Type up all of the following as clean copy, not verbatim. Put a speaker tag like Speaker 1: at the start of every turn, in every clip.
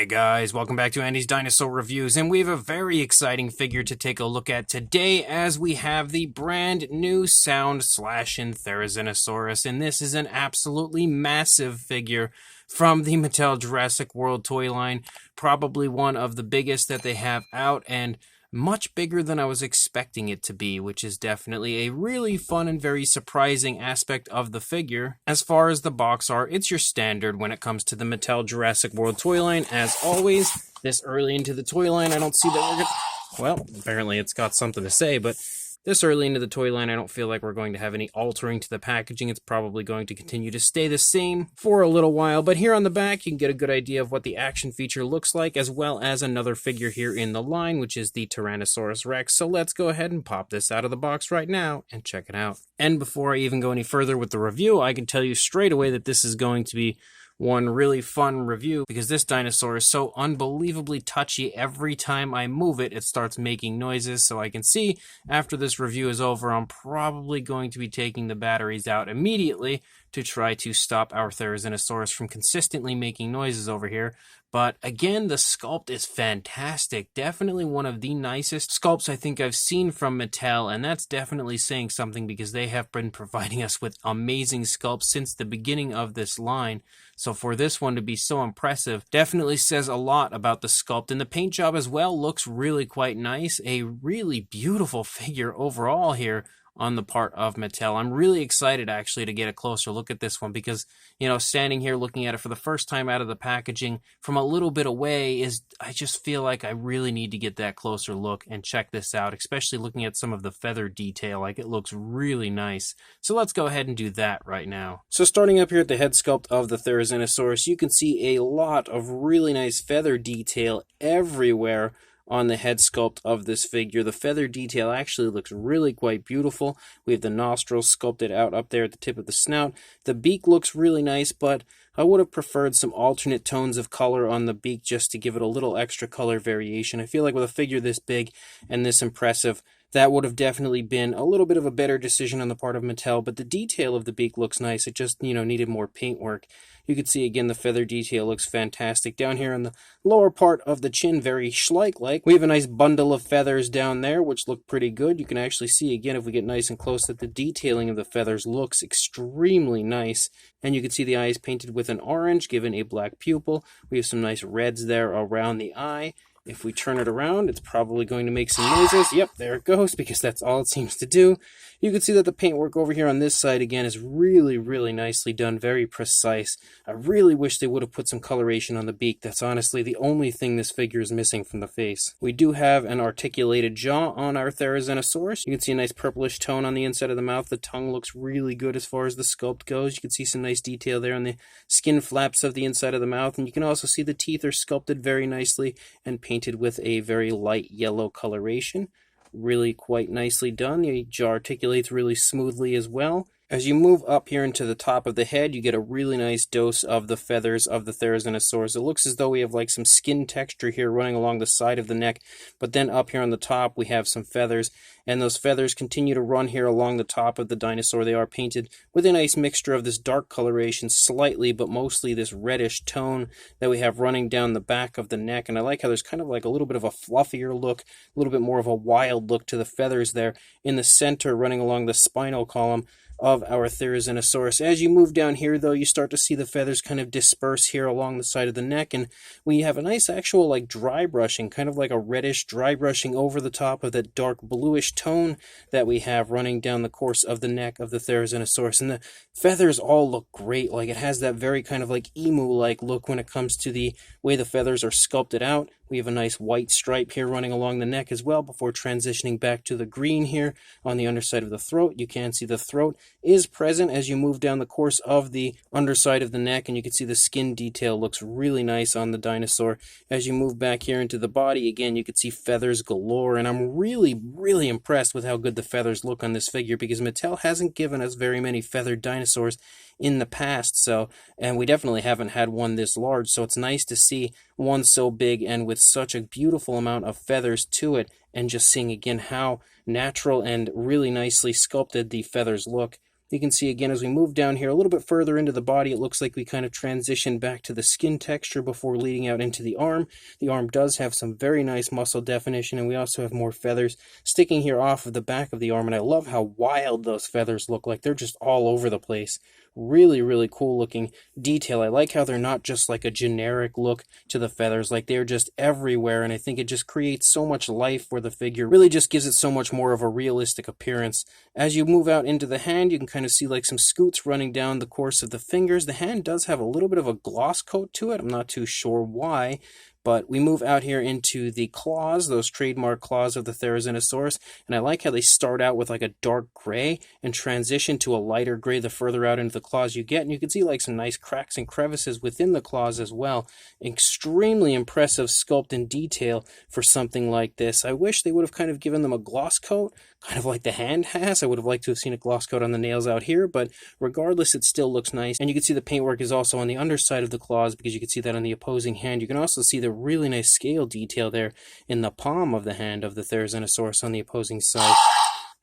Speaker 1: Hey guys, welcome back to Andy's Dinosaur Reviews, and we have a very exciting figure to take a look at today as we have the brand new Sound Slashin Therizinosaurus, and this is an absolutely massive figure from the Mattel Jurassic World toy line, probably one of the biggest that they have out, and much bigger than I was expecting it to be, which is definitely a really fun and very surprising aspect of the figure. As far as the box art, it's your standard when it comes to the Mattel Jurassic World toy line. As always, this early into the toy line, I don't see that we're gonna... Well, apparently it's got something to say, but this early into the toy line, I don't feel like we're going to have any altering to the packaging. It's probably going to continue to stay the same for a little while. But here on the back, you can get a good idea of what the action feature looks like, as well as another figure here in the line, which is the Tyrannosaurus Rex. So let's go ahead and pop this out of the box right now and check it out. And before I even go any further with the review, I can tell you straight away that this is going to be one really fun review because this dinosaur is so unbelievably touchy. Every time I move it, it starts making noises. So I can see after this review is over, I'm probably going to be taking the batteries out immediately to try to stop our Therizinosaurus from consistently making noises over here. But again, the sculpt is fantastic. Definitely one of the nicest sculpts I think I've seen from Mattel, and that's definitely saying something because they have been providing us with amazing sculpts since the beginning of this line. So for this one to be so impressive definitely says a lot about the sculpt, and the paint job as well looks really quite nice. A really beautiful figure overall here on the part of Mattel. I'm really excited actually to get a closer look at this one because, you know, standing here looking at it for the first time out of the packaging from a little bit away I just feel like I really need to get that closer look and check this out, especially looking at some of the feather detail. Like, it looks really nice. So let's go ahead and do that right now. So starting up here at the head sculpt of the Therizinosaurus, you can see a lot of really nice feather detail everywhere on the head sculpt of this figure. The feather detail actually looks really quite beautiful. We have the nostrils sculpted out up there at the tip of the snout. The beak looks really nice, but I would have preferred some alternate tones of color on the beak just to give it a little extra color variation. I feel like with a figure this big and this impressive, that would have definitely been a little bit of a better decision on the part of Mattel, but the detail of the beak looks nice. It just, needed more paint work. You can see, again, the feather detail looks fantastic. Down here on the lower part of the chin, very Schleich-like. We have a nice bundle of feathers down there, which look pretty good. You can actually see, again, if we get nice and close, that the detailing of the feathers looks extremely nice. And you can see the eyes painted with an orange, given a black pupil. We have some nice reds there around the eye. If we turn it around, it's probably going to make some noises. Yep, there it goes, because that's all it seems to do. You can see that the paintwork over here on this side, again, is really, really nicely done, very precise. I really wish they would have put some coloration on the beak. That's honestly the only thing this figure is missing from the face. We do have an articulated jaw on our Therizinosaurus. You can see a nice purplish tone on the inside of the mouth. The tongue looks really good as far as the sculpt goes. You can see some nice detail there on the skin flaps of the inside of the mouth, and you can also see the teeth are sculpted very nicely and painted with a very light yellow coloration. Really quite nicely done. The jaw articulates really smoothly as well. As you move up here into the top of the head, you get a really nice dose of the feathers of the Therizinosaurus. It looks as though we have like some skin texture here running along the side of the neck, but then up here on the top we have some feathers, and those feathers continue to run here along the top of the dinosaur. They are painted with a nice mixture of this dark coloration slightly, but mostly this reddish tone that we have running down the back of the neck, and I like how there's kind of like a little bit of a fluffier look, a little bit more of a wild look to the feathers there in the center running along the spinal column of our Therizinosaurus. As you move down here, though, you start to see the feathers kind of disperse here along the side of the neck, and we have a nice actual like dry brushing, kind of like a reddish dry brushing over the top of that dark bluish tone that we have running down the course of the neck of the Therizinosaurus. And the feathers all look great. Like, it has that very kind of like emu-like look when it comes to the way the feathers are sculpted out. We have a nice white stripe here running along the neck as well before transitioning back to the green here on the underside of the throat. You can see the throat is present as you move down the course of the underside of the neck, and you can see the skin detail looks really nice on the dinosaur. As you move back here into the body, again, you can see feathers galore, and I'm really, really impressed with how good the feathers look on this figure because Mattel hasn't given us very many feathered dinosaurs in the past, and we definitely haven't had one this large, so it's nice to see one so big and with such a beautiful amount of feathers to it, and just seeing again how natural and really nicely sculpted the feathers look. You can see again as we move down here a little bit further into the body, it looks like we kind of transition back to the skin texture before leading out into the arm. The arm does have some very nice muscle definition, and we also have more feathers sticking here off of the back of the arm, and I love how wild those feathers look like. They're just all over the place. Really, really cool looking detail. I like how they're not just like a generic look to the feathers, like they're just everywhere, and I think it just creates so much life for the figure. Really just gives it so much more of a realistic appearance. As you move out into the hand, you can kind of see like some scoots running down the course of the fingers. The hand does have a little bit of a gloss coat to it. I'm not too sure why. But we move out here into the claws, those trademark claws of the Therizinosaurus, and I like how they start out with like a dark gray and transition to a lighter gray the further out into the claws you get, and you can see like some nice cracks and crevices within the claws as well. Extremely impressive sculpt and detail for something like this. I wish they would have kind of given them a gloss coat, kind of like the hand has. I would have liked to have seen a gloss coat on the nails out here, but regardless, it still looks nice. And you can see the paintwork is also on the underside of the claws, because you can see that on the opposing hand. You can also see the really nice scale detail there in the palm of the hand of the Therizinosaurus on the opposing side.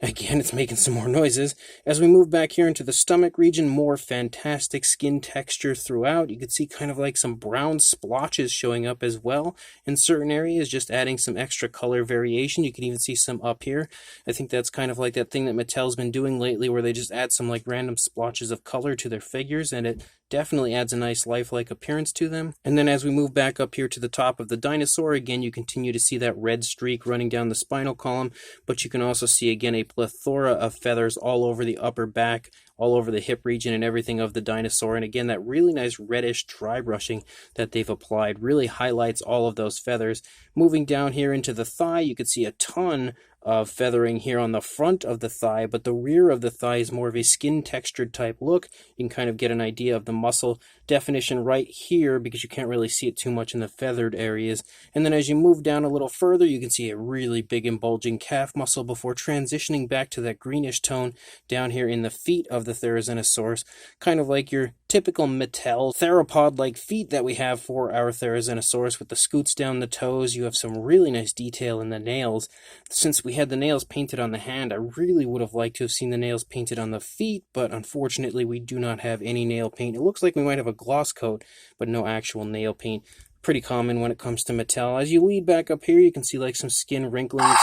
Speaker 1: Again, it's making some more noises. As we move back here into the stomach region, more fantastic skin texture throughout. You can see kind of like some brown splotches showing up as well in certain areas, just adding some extra color variation. You can even see some up here. I think that's kind of like that thing that Mattel's been doing lately, where they just add some like random splotches of color to their figures, and it definitely adds a nice lifelike appearance to them. And then as we move back up here to the top of the dinosaur, again, you continue to see that red streak running down the spinal column, but you can also see again a plethora of feathers all over the upper back, all over the hip region and everything of the dinosaur. And again, that really nice reddish dry brushing that they've applied really highlights all of those feathers. Moving down here into the thigh, you can see a ton of feathering here on the front of the thigh, but the rear of the thigh is more of a skin textured type look. You can kind of get an idea of the muscle definition right here, because you can't really see it too much in the feathered areas. And then as you move down a little further, you can see a really big and bulging calf muscle before transitioning back to that greenish tone down here in the feet of the Therizinosaurus, kind of like your typical Mattel theropod-like feet that we have for our Therizinosaurus with the scoots down the toes. You have some really nice detail in the nails. Since we had the nails painted on the hand, I really would have liked to have seen the nails painted on the feet, but unfortunately we do not have any nail paint. It looks like we might have a gloss coat, but no actual nail paint. Pretty common when it comes to Mattel. As you lead back up here, you can see like some skin wrinklings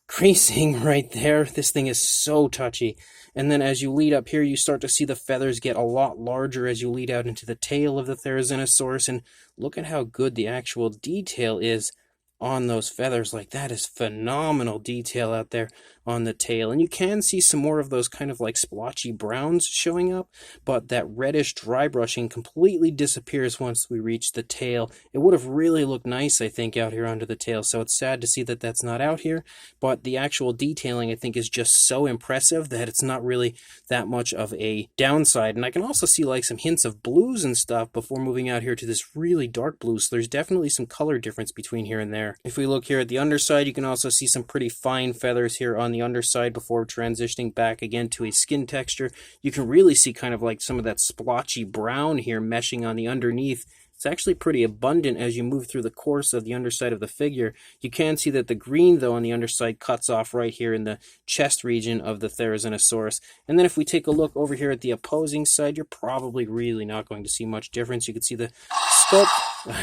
Speaker 1: creasing right there. This thing is so touchy. And then as you lead up here, you start to see the feathers get a lot larger as you lead out into the tail of the Therizinosaurus, and look at how good the actual detail is on those feathers. Like, that is phenomenal detail out there on the tail. And you can see some more of those kind of like splotchy browns showing up, but that reddish dry brushing completely disappears once we reach the tail. It would have really looked nice, I think, out here under the tail, so it's sad to see that that's not out here, but the actual detailing, I think, is just so impressive that it's not really that much of a downside. And I can also see like some hints of blues and stuff before moving out here to this really dark blue, so there's definitely some color difference between here and there. If we look here at the underside, you can also see some pretty fine feathers here on the underside before transitioning back again to a skin texture. You can really see kind of like some of that splotchy brown here meshing on the underneath. It's actually pretty abundant as you move through the course of the underside of the figure. You can see that the green, though, on the underside cuts off right here in the chest region of the Therizinosaurus. And then if we take a look over here at the opposing side, you're probably really not going to see much difference. You can see the sculpt,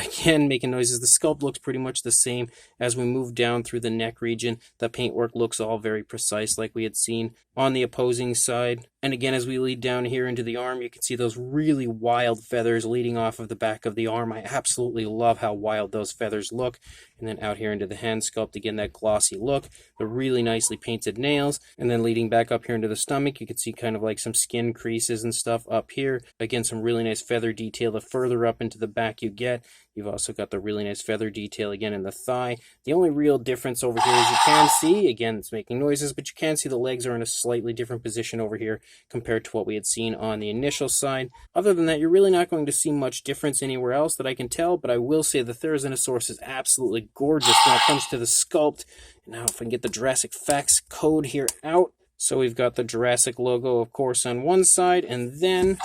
Speaker 1: again, making noises. The sculpt looks pretty much the same as we move down through the neck region. The paintwork looks all very precise like we had seen on the opposing side. And again, as we lead down here into the arm, you can see those really wild feathers leading off of the back of the arm. I absolutely love how wild those feathers look. And then out here into the hand sculpt, again, that glossy look, the really nicely painted nails. And then leading back up here into the stomach, you can see kind of like some skin creases and stuff up here. Again, some really nice feather detail the further up into the back you get. You've also got the really nice feather detail again in the thigh. The only real difference over here is you can see, again, it's making noises, but you can see the legs are in a slightly different position over here compared to what we had seen on the initial side. Other than that, you're really not going to see much difference anywhere else that I can tell, but I will say the Therizinosaurus is absolutely gorgeous when it comes to the sculpt. Now, if I can get the Jurassic Facts code here out. So we've got the Jurassic logo, of course, on one side, and then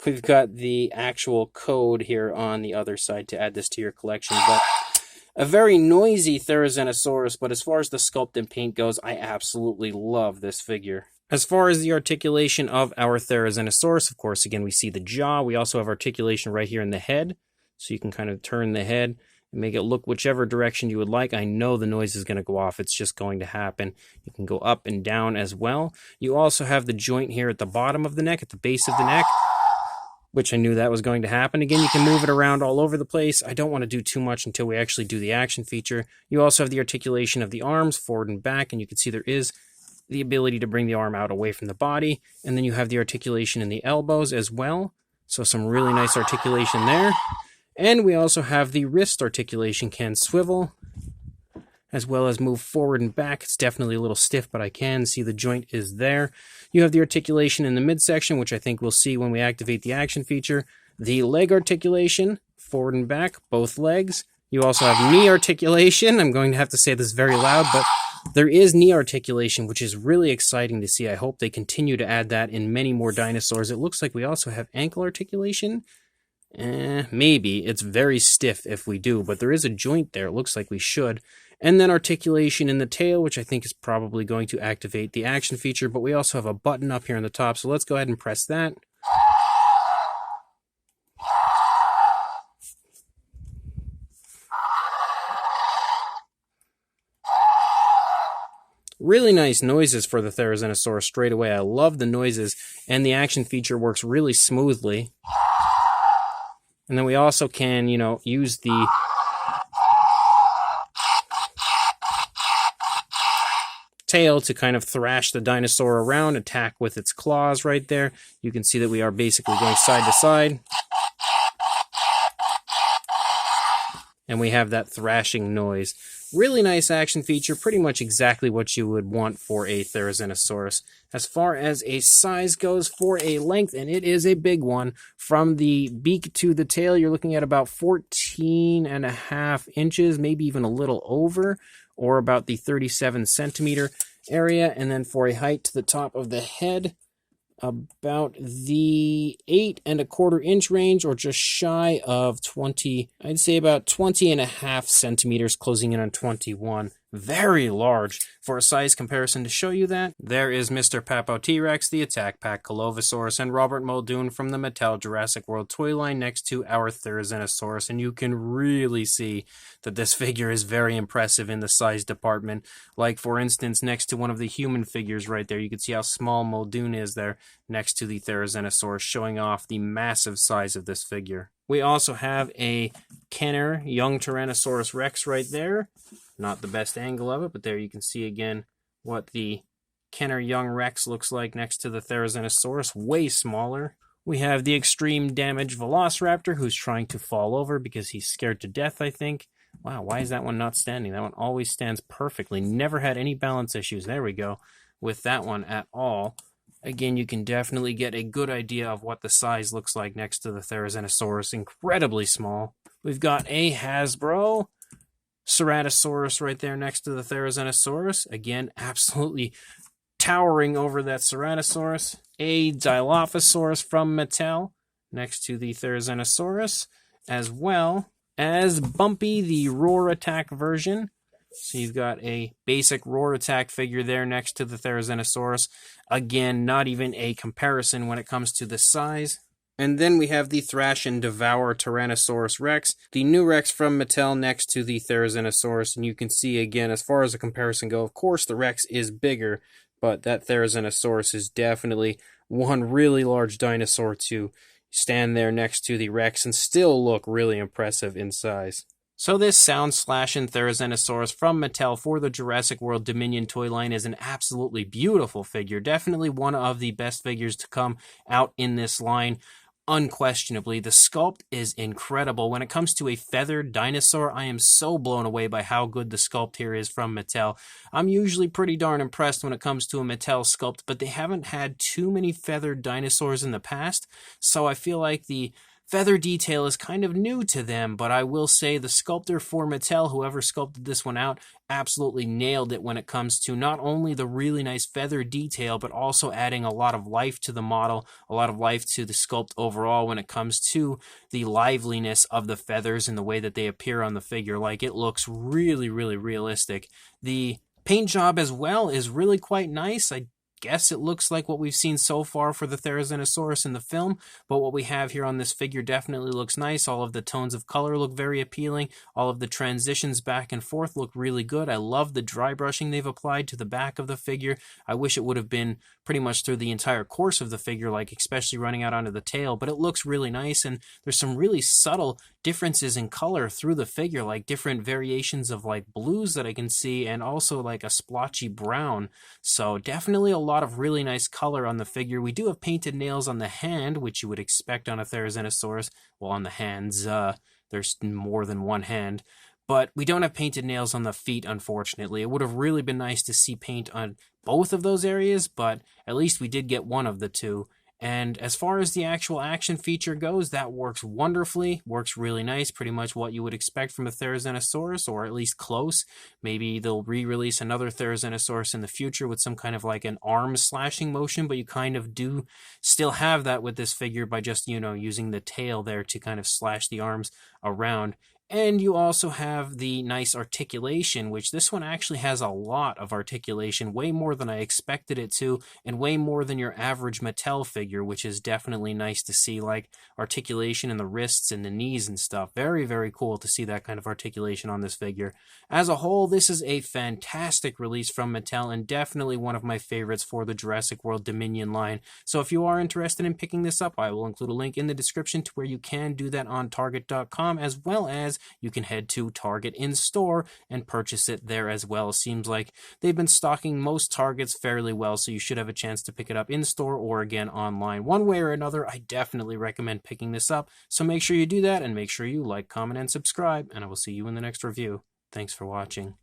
Speaker 1: we've got the actual code here on the other side to add this to your collection. But a very noisy Therizinosaurus, but as far as the sculpt and paint goes, I absolutely love this figure. As far as the articulation of our Therizinosaurus, of course, again, we see the jaw. We also have articulation right here in the head. So you can kind of turn the head and make it look whichever direction you would like. I know the noise is going to go off. It's just going to happen. You can go up and down as well. You also have the joint here at the bottom of the neck, at the base of the neck, which I knew that was going to happen. Again, you can move it around all over the place. I don't want to do too much until we actually do the action feature. You also have the articulation of the arms, forward and back, and you can see there is the ability to bring the arm out away from the body. And then you have the articulation in the elbows as well. So some really nice articulation there. And we also have the wrist articulation, can swivel as well as move forward and back. It's definitely a little stiff, but I can see the joint is there. You have the articulation in the midsection, which I think we'll see when we activate the action feature. The leg articulation, forward and back, both legs. You also have knee articulation. I'm going to have to say this very loud, but there is knee articulation, which is really exciting to see. I hope they continue to add that in many more dinosaurs. It looks like we also have ankle articulation. Maybe. It's very stiff if we do, but there is a joint there. It looks like we should. And then articulation in the tail, which I think is probably going to activate the action feature, but we also have a button up here on the top, so let's go ahead and press that. Really nice noises for the Therizinosaurus straight away. I love the noises, and the action feature works really smoothly. And then we also can, use the tail to kind of thrash the dinosaur around, attack with its claws right there. You can see that we are basically going side to side. And we have that thrashing noise. Really nice action feature, pretty much exactly what you would want for a Therizinosaurus. As far as a size goes, for a length, and it is a big one, from the beak to the tail, you're looking at about 14.5 inches, maybe even a little over, or about the 37 centimeter area. And then for a height to the top of the head, about the 8.25 inch range, or just shy of 20, I'd say about 20.5 centimeters, closing in on 21. Very large. For a size comparison to show you that, there is Mr. Papo T-Rex, the Attack Pack Colovosaurus, and Robert Muldoon from the Mattel Jurassic World toy line next to our Therizinosaurus, and you can really see that this figure is very impressive in the size department. Like, for instance, next to one of the human figures right there, you can see how small Muldoon is there next to the Therizinosaurus, showing off the massive size of this figure. We also have a Kenner young Tyrannosaurus Rex right there. Not the best angle of it, but there you can see again what the Kenner young Rex looks like next to the Therizinosaurus, way smaller. We have the extreme damage Velociraptor, who's trying to fall over because he's scared to death, I think. Wow, why is that one not standing? That one always stands perfectly. Never had any balance issues. There we go. With that one at all. Again, you can definitely get a good idea of what the size looks like next to the Therizinosaurus. Incredibly small. We've got a Hasbro Ceratosaurus right there next to the Therizinosaurus. Again, absolutely towering over that Ceratosaurus. A Dilophosaurus from Mattel next to the Therizinosaurus, as well as Bumpy, the Roar Attack version. So you've got a basic Roar Attack figure there next to the Therizinosaurus. Again, not even a comparison when it comes to the size. And then we have the Thrash and Devour Tyrannosaurus Rex, the new Rex from Mattel next to the Therizinosaurus. And you can see again, as far as a comparison go, of course the Rex is bigger, but that Therizinosaurus is definitely one really large dinosaur to stand there next to the Rex and still look really impressive in size. So this Sound Slashin Therizinosaurus from Mattel for the Jurassic World Dominion toy line is an absolutely beautiful figure. Definitely one of the best figures to come out in this line. Unquestionably, the sculpt is incredible. When it comes to a feathered dinosaur, I am so blown away by how good the sculpt here is from Mattel. I'm usually pretty darn impressed when it comes to a Mattel sculpt, but they haven't had too many feathered dinosaurs in the past, so I feel like the feather detail is kind of new to them, but I will say the sculptor for Mattel, whoever sculpted this one out, absolutely nailed it when it comes to not only the really nice feather detail, but also adding a lot of life to the model, a lot of life to the sculpt overall when it comes to the liveliness of the feathers and the way that they appear on the figure. Like, it looks really, really realistic. The paint job as well is really quite nice. I guess it looks like what we've seen so far for the Therizinosaurus in the film, but what we have here on this figure definitely looks nice. All of the tones of color look very appealing. All of the transitions back and forth look really good. I love the dry brushing they've applied to the back of the figure. I wish it would have been pretty much through the entire course of the figure, like especially running out onto the tail, but it looks really nice, and there's some really subtle differences in color through the figure, like different variations of like blues that I can see, and also like a splotchy brown. So definitely a lot of really nice color on the figure. We do have painted nails on the hand, which you would expect on a Therizinosaurus. Well, on the hands, there's more than one hand. But we don't have painted nails on the feet, unfortunately. It would have really been nice to see paint on both of those areas, but at least we did get one of the two. And as far as the actual action feature goes, that works wonderfully, works really nice, pretty much what you would expect from a Therizinosaurus, or at least close. Maybe they'll re-release another Therizinosaurus in the future with some kind of like an arm slashing motion, but you kind of do still have that with this figure by just, using the tail there to kind of slash the arms around. And you also have the nice articulation, which this one actually has a lot of articulation, way more than I expected it to, and way more than your average Mattel figure, which is definitely nice to see, like articulation in the wrists and the knees and stuff. Very, very cool to see that kind of articulation on this figure. As a whole, this is a fantastic release from Mattel, and definitely one of my favorites for the Jurassic World Dominion line. So if you are interested in picking this up, I will include a link in the description to where you can do that on Target.com, as well as you can head to Target in-store and purchase it there as well. Seems like they've been stocking most Targets fairly well, so you should have a chance to pick it up in-store or again online. One way or another, I definitely recommend picking this up, so make sure you do that, and make sure you like, comment, and subscribe, and I will see you in the next review. Thanks for watching.